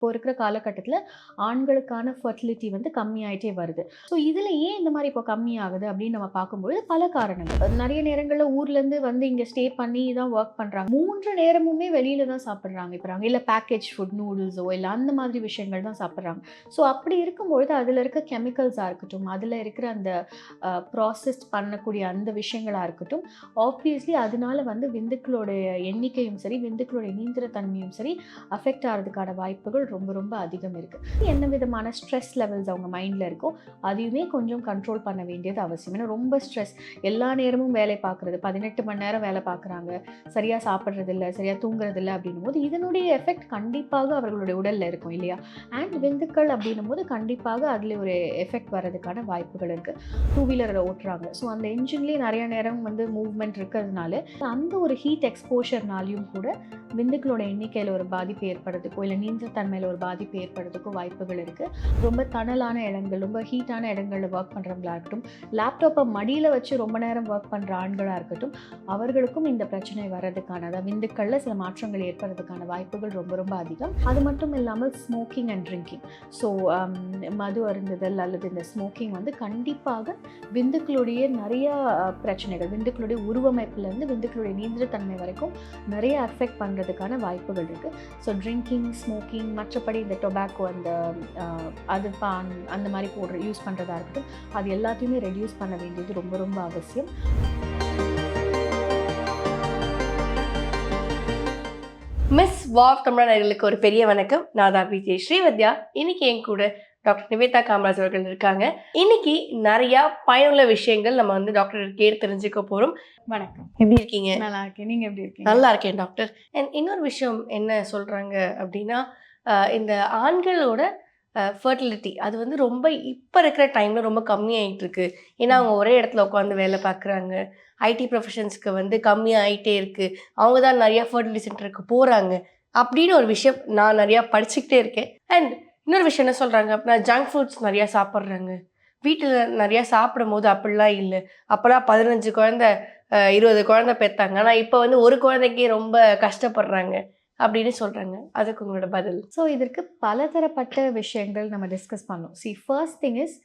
இப்போ இருக்கிற காலகட்டத்தில ஆண்களுக்கான ஃபெர்டிலிட்டி வந்து கம்மியாயிட்டே வருது. ஸோ இதில ஏன் இந்த மாரி இப்போ கம்மியாகுது அப்படின்னு நம்ம பார்க்கும்பொழுது பல காரணங்கள். நெறைய நேரங்கள்ல ஊர்லேருந்து வந்து இங்க ஸ்டே பண்ணி தான் வொர்க் பண்றாங்க. 3 நேரமுமே வெளியில தான் சாப்பிடுறாங்க இப்ப. இல்ல பேக்கேஜ் ஃபுட் நூடுல்ஸோ இல்ல அந்த மாதிரி விஷயங்கள் தான் சாப்பிடுறாங்க. ஸோ அப்படி இருக்கும்பொழுது அதில இருக்க கெமிக்கல்ஸா இருக்கட்டும், அதில இருக்கிற அந்த ப்ராசஸ்ட் பண்ணக்கூடிய அந்த விஷயங்களா இருக்கட்டும், ஆப்வியஸ்லி அதனால வந்து விந்துக்களுடைய எண்ணிக்கையும் சரி, விந்துக்களுடைய நீந்திர தன்மையும் சரி அஃபெக்ட் ஆறதுக்கான வாய்ப்புகள் ரொம்ப ரொம்ப அதிகம் இருக்கு. என்ன விதமான ஸ்ட்ரெஸ் லெவல்ஸ் அவங்க மைண்ட்ல இருக்கோ அதையுமே கொஞ்சம் கண்ட்ரோல் பண்ண வேண்டியது அவசியம். ஏன்னா ரொம்ப ஸ்ட்ரெஸ், எல்லா நேரமும் வேலை பார்க்குறது, 18 மணி நேரம் வேலை பார்க்குறாங்க, சரியா சாப்பிட்றதில்ல, சரியா தூங்குறதில்ல அப்படின்னும் போது இதனுடைய எஃபெக்ட் கண்டிப்பாக அவர்களுடைய உடல்ல இருக்கும் இல்லையா? அண்ட் விந்துக்கள் அப்படின்னும் போது கண்டிப்பாக அதில் ஒரு எஃபெக்ட் வர்றதுக்கான வாய்ப்புகள் இருக்கு. டூ வீலரில் ஓட்டுறாங்க, ஸோ அந்த என்ஜின்லேயே நிறைய நேரம் வந்து மூவ்மெண்ட் இருக்கிறதுனால அந்த ஒரு ஹீட் எக்ஸ்போஷர்னாலையும் கூட விந்துக்களோட எண்ணிக்கையில் ஒரு பாதிப்பு ஏற்படுறதுக்கோ இல்லை நீந்தத்தன்மையில் ஒரு பாதிப்பு ஏற்படுறதுக்கோ வாய்ப்புகள் இருக்குது. ரொம்ப தணலான இடங்கள், ரொம்ப ஹீட்டான இடங்களில் ஒர்க் பண்ணுறவங்களா இருக்கட்டும், லேப்டாப்பை மடியில் வச்சு ரொம்ப நேரம் ஒர்க் பண்ணுற ஆண்களாக இருக்கட்டும், அவர்களுக்கும் இந்த பிரச்சனை வர்றதுக்கான, அதாவது விந்துக்களில் சில மாற்றங்கள் ஏற்படுறதுக்கான வாய்ப்புகள் ரொம்ப ரொம்ப அதிகம். அது மட்டும் இல்லாமல் ஸ்மோக்கிங் அண்ட் ட்ரிங்கிங், ஸோ மது அருந்துதல் அல்லது இந்த ஸ்மோக்கிங் வந்து கண்டிப்பாக விந்துக்களுடைய நிறைய பிரச்சனைகள், விந்துக்களுடைய உருவமைப்புலேருந்து விந்துக்களுடைய நீந்திரத்தன்மை வரைக்கும் நிறைய அஃபெக்ட் பண்ணுறதுக்கான வாய்ப்புகள் இருக்குது. ஸோ ட்ரிங்கிங், ஸ்மோக்கிங், மற்றபடி இந்த டொபாக்கோ, அந்த அது பான் அந்த மாதிரி யூஸ் பண்ணுறதா இருக்கட்டும், அது எல்லாத்தையுமே ரெடியூஸ் பண்ண வேண்டியது ரொம்ப ரொம்ப அவசியம். மிஸ் வாவ் தமிழர்களுக்கு ஒரு பெரிய வணக்கம். நான் தான் விஜய் ஸ்ரீவத்யா. இன்னைக்கு என் கூட டாக்டர் நிவேதா காமராஜ் அவர்கள் இருக்காங்க. இன்னைக்கு நிறைய பயனுள்ள விஷயங்கள் நம்ம வந்து டாக்டர் கேட்டு தெரிஞ்சுக்க போறோம். வணக்கம், எப்படி இருக்கீங்க? நல்லா இருக்கேன், நீங்க எப்படி இருக்கீங்க? நல்லா இருக்கேன் டாக்டர். அண்ட் இன்னொரு விஷயம் என்ன சொல்றாங்க அப்படின்னா, இந்த ஆண்களோட ஃபர்டிலிட்டி அது வந்து ரொம்ப இப்போ இருக்கிற டைமில் ரொம்ப கம்மியாயிட்டு இருக்கு. ஏன்னா அவங்க ஒரே இடத்துல உட்காந்து வேலை பார்க்குறாங்க. ஐடி ப்ரொஃபஷன்ஸ்க்கு வந்து கம்மியாகிட்டே இருக்குது. அவங்க தான் நிறையா ஃபர்டிலிட்டி சென்டருக்கு போகிறாங்க அப்படின்னு ஒரு விஷயம் நான் நிறையா படிச்சுக்கிட்டே இருக்கேன். அண்ட் இன்னொரு விஷயம் என்ன சொல்கிறாங்க அப்படின்னா, ஜங்க் ஃபுட்ஸ் நிறையா சாப்பிட்றாங்க. வீட்டில் நிறையா சாப்பிடும் போது அப்படிலாம் இல்லை. அப்போலாம் 15 குழந்தை 20 குழந்தை பெற்றாங்க. ஆனால் இப்போ வந்து ஒரு குழந்தைக்கே ரொம்ப கஷ்டப்படுறாங்க அப்படின்னு சொல்கிறாங்க. அதுக்கு உங்களோட பதில்? ஸோ இதற்கு பலதரப்பட்ட விஷயங்கள் நம்ம டிஸ்கஸ் பண்ணோம். ஃபர்ஸ்ட் திங் இஸ்,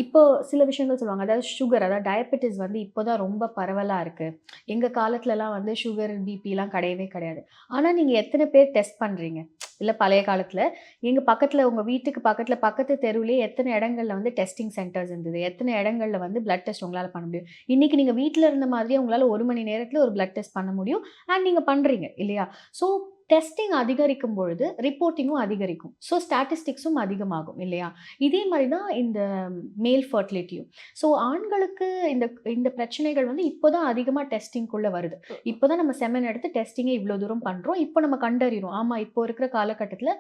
இப்போ சில விஷயங்கள் சொல்லுவாங்க, அதாவது சுகர், அதாவது டயபெட்டிஸ் வந்து இப்போ தான் ரொம்ப பரவலாக இருக்குது. எங்கள் காலத்துலலாம் வந்து சுகர், பிபிலாம் கிடையவே கிடையாது. ஆனால் நீங்கள் எத்தனை பேர் டெஸ்ட் பண்ணுறீங்க? இல்லை பழைய காலத்தில் எங்கள் பக்கத்தில், உங்கள் வீட்டுக்கு பக்கத்தில் பக்கத்து தெருவிலேயே எத்தனை இடங்களில் வந்து டெஸ்டிங் சென்டர்ஸ் இருந்தது, எத்தனை இடங்களில் வந்து பிளட் டெஸ்ட் உங்களால் பண்ண முடியும். இன்றைக்கி நீங்கள் வீட்டில் இருந்த மாதிரியே உங்களால் 1 மணி நேரத்தில் ஒரு பிளட் டெஸ்ட் பண்ண முடியும். அண்ட் நீங்கள் பண்ணுறீங்க இல்லையா? ஸோ டெஸ்டிங் அதிகரிக்கும் பொழுது ரிப்போர்ட்டிங்கும் அதிகரிக்கும். ஸோ ஸ்டாட்டிஸ்டிக்ஸும் அதிகமாகும் இல்லையா? இதே மாதிரி தான் இந்த மேல் ஃபர்டிலிட்டியும். ஸோ ஆண்களுக்கு இந்த இந்த பிரச்சனைகள் வந்து இப்போ தான் அதிகமாக டெஸ்டிங்குள்ளே வருது. இப்போ தான் நம்ம செமன் எடுத்து டெஸ்டிங்கை இவ்வளோ தூரம் பண்ணுறோம். இப்போ நம்ம கண்டறிகிறோம், ஆமாம் இப்போ இருக்கிற காலகட்டத்தில்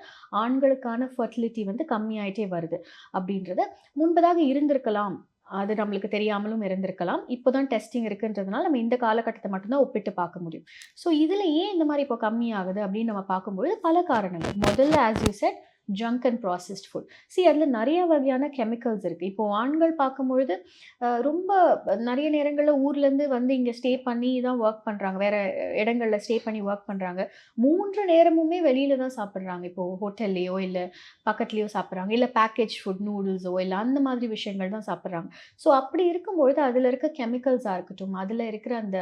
ஆண்களுக்கான ஃபர்டிலிட்டி வந்து கம்மியாயிட்டே வருது அப்படின்றத. முன்பதாக இருந்திருக்கலாம், அது நம்மளுக்கு தெரியாமலும் இருந்திருக்கலாம். இப்போ தான் டெஸ்டிங் இருக்குன்றதுனால நம்ம இந்த காலகட்டத்தை மட்டும்தான் ஒப்பிட்டு பார்க்க முடியும். ஸோ இதில் ஏன் இந்த மாதிரி இப்போ கம்மியாகுது அப்படின்னு நம்ம பார்க்கும்பொழுது பல காரணங்கள். முதல்ல as you said, junk and processed food. அதில் நிறைய வகையான கெமிக்கல்ஸ் இருக்குது. இப்போது ஆண்கள் பார்க்கும்பொழுது ரொம்ப நிறைய நேரங்களில் ஊர்லேருந்து வந்து இங்கே ஸ்டே பண்ணி தான் ஒர்க் பண்ணுறாங்க, வேறு இடங்களில் ஸ்டே பண்ணி ஒர்க் பண்ணுறாங்க. 3 நேரமுமே வெளியில் தான் சாப்பிட்றாங்க. இப்போது ஹோட்டல்லையோ இல்லை பக்கத்துலேயோ சாப்பிட்றாங்க, இல்லை பேக்கேஜ் ஃபுட் நூடுல்ஸோ இல்லை அந்த மாதிரி விஷயங்கள் தான் சாப்பிட்றாங்க. ஸோ அப்படி இருக்கும்பொழுது அதில் இருக்க கெமிக்கல்ஸாக இருக்கட்டும், அதில் இருக்கிற அந்த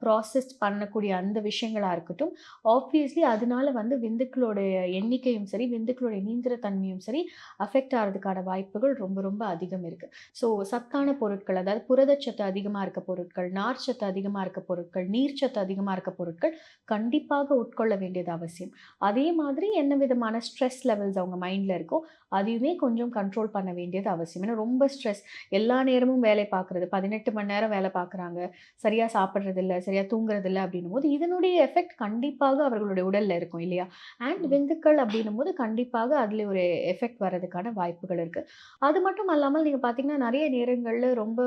ப்ராசஸ்ட் பண்ணக்கூடிய அந்த விஷயங்களாக இருக்கட்டும், ஆப்வியஸ்லி அதனால வந்து விந்துக்களுடைய எண்ணிக்கையும் சரி, விந்துக்களுடைய நீந்திர தன்மையும் சரி அஃபெக்ட் ஆகிறதுக்கான வாய்ப்புகள் ரொம்ப ரொம்ப அதிகம் இருக்கு. ஸோ சத்தான பொருட்கள், அதாவது புரதச்சத்து அதிகமாக இருக்க பொருட்கள், நார்ச்சத்து அதிகமாக இருக்க பொருட்கள், நீர்ச்சத்து அதிகமாக இருக்க பொருட்கள் கண்டிப்பாக உட்கொள்ள வேண்டியது அவசியம். அதே மாதிரி என்ன விதமான ஸ்ட்ரெஸ் லெவல்ஸ் அவங்க மைண்டில் இருக்கோ அதையுமே கொஞ்சம் கண்ட்ரோல் பண்ண வேண்டியது அவசியம். ஏன்னா ரொம்ப ஸ்ட்ரெஸ், எல்லா நேரமும் வேலை பார்க்குறது, 18 மணி நேரம் வேலை பார்க்குறாங்க, சரியாக சாப்பிட்றதில்ல, சரியாக தூங்குறதில்ல அப்படின்னும் போது இதனுடைய எஃபெக்ட் கண்டிப்பாக அவர்களுடைய உடலில் இருக்கும் இல்லையா? அண்ட் விந்துக்கள் அப்படின்னும் போது கண்டிப்பாக அதில் ஒரு எஃபெக்ட் வர்றதுக்கான வாய்ப்புகள் இருக்குது. அது மட்டும் அல்லாமல் நீங்கள் பார்த்தீங்கன்னா நிறைய நேரங்களில் ரொம்ப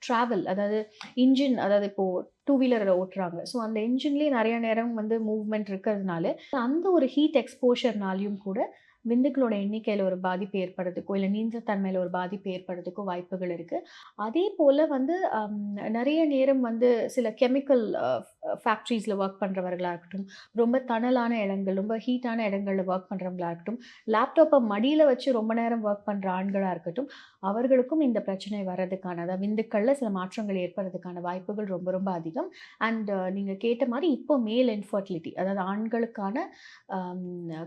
ட்ராவல், அதாவது இன்ஜின், அதாவது இப்போது டூ வீலரில் ஓட்டுறாங்க, ஸோ அந்த என்ஜின்லேயே நிறைய நேரம் வந்து மூவ்மெண்ட் இருக்கிறதுனால அந்த ஒரு ஹீட் எக்ஸ்போஷர்னாலையும் கூட விந்துக்களோட எண்ணிக்கையில் ஒரு பாதிப்பு ஏற்படுறதுக்கோ இல்லை நீந்தத்தன்மையில் ஒரு பாதிப்பு ஏற்படுறதுக்கோ வாய்ப்புகள் இருக்குது. அதே போல் வந்து நிறைய நேரம் வந்து சில கெமிக்கல் ஃபேக்ட்ரிஸில் ஒர்க் பண்ணுறவர்களாக இருக்கட்டும், ரொம்ப தணலான இடங்கள், ரொம்ப ஹீட்டான இடங்களில் ஒர்க் பண்ணுறவங்களா இருக்கட்டும், லேப்டாப்பை மடியில் வச்சு ரொம்ப நேரம் ஒர்க் பண்ணுற ஆண்களாக இருக்கட்டும், அவர்களுக்கும் இந்த பிரச்சனை வர்றதுக்கான, அதாவது விந்துக்களில் சில மாற்றங்கள் ஏற்படுறதுக்கான வாய்ப்புகள் ரொம்ப ரொம்ப அதிகம். அண்ட் நீங்கள் கேட்ட மாதிரி இப்போ மேல் இன்ஃபர்டிலிட்டி, அதாவது ஆண்களுக்கான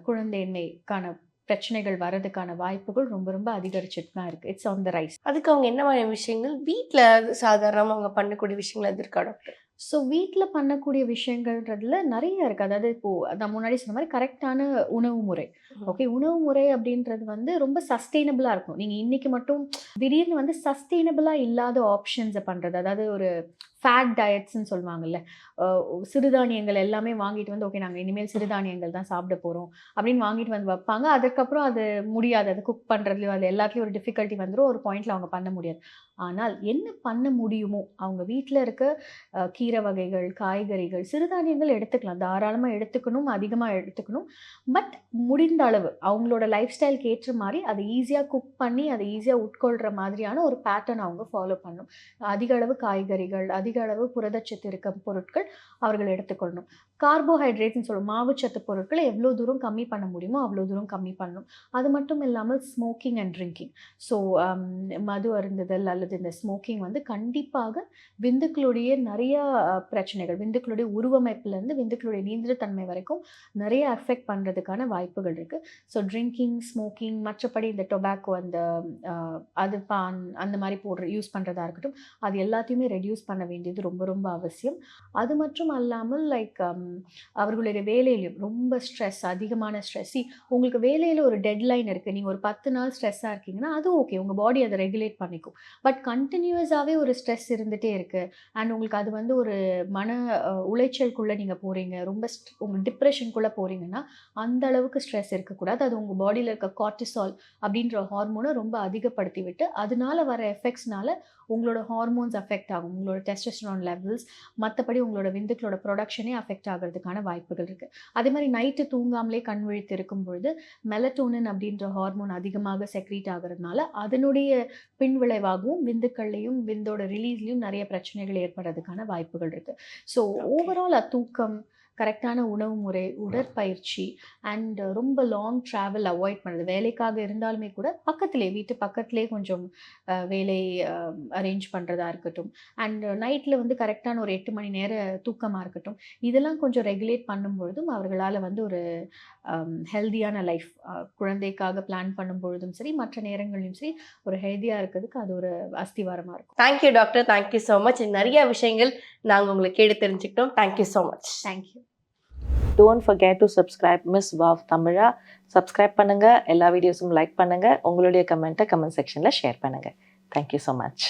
குழந்தையின்மைக்கான பிரச்சனைகள் வர்றதுக்கான வாய்ப்புகள் ரொம்ப ரொம்ப அதிகரிச்சுட்டு தான் இருக்குது. It's on the rise. அதுக்கு அவங்க என்ன மாதிரியான விஷயங்கள் வீட்டில் சாதாரணமாக அவங்க பண்ணக்கூடிய விஷயங்கள் எது இருக்கா டாக்டர்? ஸோ வீட்டில் பண்ணக்கூடிய விஷயங்கள்ன்றதுல நிறைய இருக்குது. அதாவது இப்போது நான் முன்னாடி சொன்ன மாதிரி கரெக்டான உணவு முறை. ஓகே, உணவு முறை அப்படின்றது வந்து ரொம்ப சஸ்டெயினபிளாக இருக்கும். நீங்கள் இன்றைக்கி மட்டும் திடீர்னு வந்து சஸ்டெயினபிளாக இல்லாத ஆப்ஷன்ஸை பண்ணுறது, அதாவது ஒரு ஃபேட் டயட்ஸ்ன்னு சொல்லுவாங்கல்ல, சிறுதானியங்கள் எல்லாமே வாங்கிட்டு வந்து ஓகே நாங்கள் இனிமேல் சிறுதானியங்கள் தான் சாப்பிட போகிறோம் அப்படின்னு வாங்கிட்டு வந்து வைப்பாங்க. அதுக்கப்புறம் அது முடியாது, அது குக் பண்ணுறதுலையோ அது எல்லாத்துலேயும் ஒரு டிஃபிகல்ட்டி வந்துடும். ஒரு பாயிண்டில் அவங்க பண்ண முடியாது. ஆனால் என்ன பண்ண முடியுமோ அவங்க வீட்டில் இருக்க கீரை வகைகள், காய்கறிகள், சிறுதானியங்கள் எடுத்துக்கலாம், தாராளமாக எடுத்துக்கணும், அதிகமாக எடுத்துக்கணும். பட் முடிந்த அளவு அவங்களோட லைஃப் ஸ்டைலுக்கு ஏற்ற மாதிரி அதை ஈஸியாக குக் பண்ணி அதை ஈஸியாக உட்கொள்கிற மாதிரியான ஒரு பேட்டர்ன் அவங்க ஃபாலோ பண்ணணும். அதிக அளவு காய்கறிகள், அதிக அளவு புரதச்சத்து இருக்க பொருட்கள் அவர்கள் எடுத்துக்கொள்ளணும். கார்போஹைட்ரேட்னு சொல்லுவோம், மாவுச்சத்து பொருட்களை எவ்வளோ தூரம் கம்மி பண்ண முடியுமோ அவ்வளோ தூரம் கம்மி பண்ணணும். அது மட்டும் இல்லாமல் ஸ்மோக்கிங் அண்ட் ட்ரிங்கிங், ஸோ மது அருந்துதல் அல்லது இந்த ஸ்மோக்கிங் வந்து கண்டிப்பாக விந்துக்களுடைய நிறையா பிரச்சனைகள், விந்துக்களுடைய உருவமைப்புலேருந்து விந்துக்களுடைய நீந்திரத்தன்மை வரைக்கும் நிறைய அஃபெக்ட் பண்ணுறதுக்கான வாய்ப்புகள் இருக்குது. ஸோ ட்ரிங்கிங், ஸ்மோக்கிங், மற்றபடி இந்த டொபாக்கோ, அந்த அது பான் அந்த மாதிரி யூஸ் பண்ணுறதா இருக்கட்டும், அது எல்லாத்தையுமே ரெடியூஸ் பண்ண வேண்டியது ரொம்ப ரொம்ப அவசியம். அது மட்டும் அல்லாமல் லைக் அவர்களுடைய வேலையிலையும் ரொம்ப ஸ்ட்ரெஸ், அதிகமான ஸ்ட்ரெஸ். உங்களுக்கு வேலையில் ஒரு டெட்லைன் இருக்குது, நீங்கள் ஒரு 10 நாள் ஸ்ட்ரெஸ்ஸாக இருக்கீங்கன்னா அது ஓகே, உங்கள் பாடி அதை ரெகுலேட் பண்ணிக்கும். பட் கண்டினியூஸாகவே ஒரு ஸ்ட்ரெஸ் இருந்துகிட்டே இருக்குது அண்ட் உங்களுக்கு அது வந்து ஒரு மன உளைச்சலுக்குள்ளே நீங்கள் போகிறீங்க, ரொம்ப உங்கள் டிப்ரெஷனுக்குள்ளே போகிறீங்கன்னா அந்த அளவுக்கு ஸ்ட்ரெஸ் இருக்கக்கூடாது. அது உங்கள் பாடியில் இருக்க கார்டிசால் அப்படின்ற ஹார்மோனை ரொம்ப அதிகப்படுத்தி விட்டு அதனால வர எஃபெக்ட்ஸ்னால உங்களோட ஹார்மோன்ஸ் அஃபெக்ட் ஆகும், உங்களோட டெஸ்டோஸ்டெரான் லெவல்ஸ், மற்றபடி உங்களோட விந்துக்களோட ப்ரொடக்ஷனே அஃபெக்ட் ஆகிறதுக்கான வாய்ப்புகள் இருக்குது. அதே மாதிரி நைட்டு தூங்காமலே கண் விழித்து இருக்கும் பொழுது மெலட்டோனின் அப்படின்ற ஹார்மோன் அதிகமாக செக்ரீட் ஆகிறதுனால அதனுடைய பின்விளைவாகவும் விந்துக்கள்லையும் விந்தோட ரிலீஸ்லையும் நிறைய பிரச்சனைகள் ஏற்படுறதுக்கான வாய்ப்புகள் இருக்குது. ஸோ ஓவரால் தூக்கம், கரெக்டான உணவு முறை, உடற்பயிற்சி அண்ட் ரொம்ப லாங் ட்ராவல் அவாய்ட் பண்ணுறது. வேலைக்காக இருந்தாலுமே கூட பக்கத்துலேயே, வீட்டு பக்கத்துலேயே கொஞ்சம் வேலை அரேஞ்ச் பண்ணுறதா இருக்கட்டும், அண்ட் நைட்டில் வந்து கரெக்டான ஒரு 8 மணி நேர தூக்கமாக இருக்கட்டும், இதெல்லாம் கொஞ்சம் ரெகுலேட் பண்ணும்பொழுதும் அவர்களால் வந்து ஒரு ஹெல்தியான லைஃப், குழந்தைக்காக பிளான் பண்ணும் பொழுதும் சரி மற்ற நேரங்களையும் சரி ஒரு ஹெல்தியாக இருக்கிறதுக்கு அது ஒரு அஸ்திவாரமாக இருக்கும். Thank you doctor, thank you so much. நிறைய விஷயங்கள் நாங்கள் உங்களுக்கு கேட்டு தெரிஞ்சுக்கிட்டோம். Thank you so much. Thank you. Don't forget to subscribe Miss Vav Tamila. Subscribe பண்ணுங்க, எல்லா வீடியோஸும் லைக் பண்ணுங்க, உங்களுடைய கமெண்ட்டை கமெண்ட் செக்ஷனில் ஷேர் பண்ணுங்க. Thank you so much.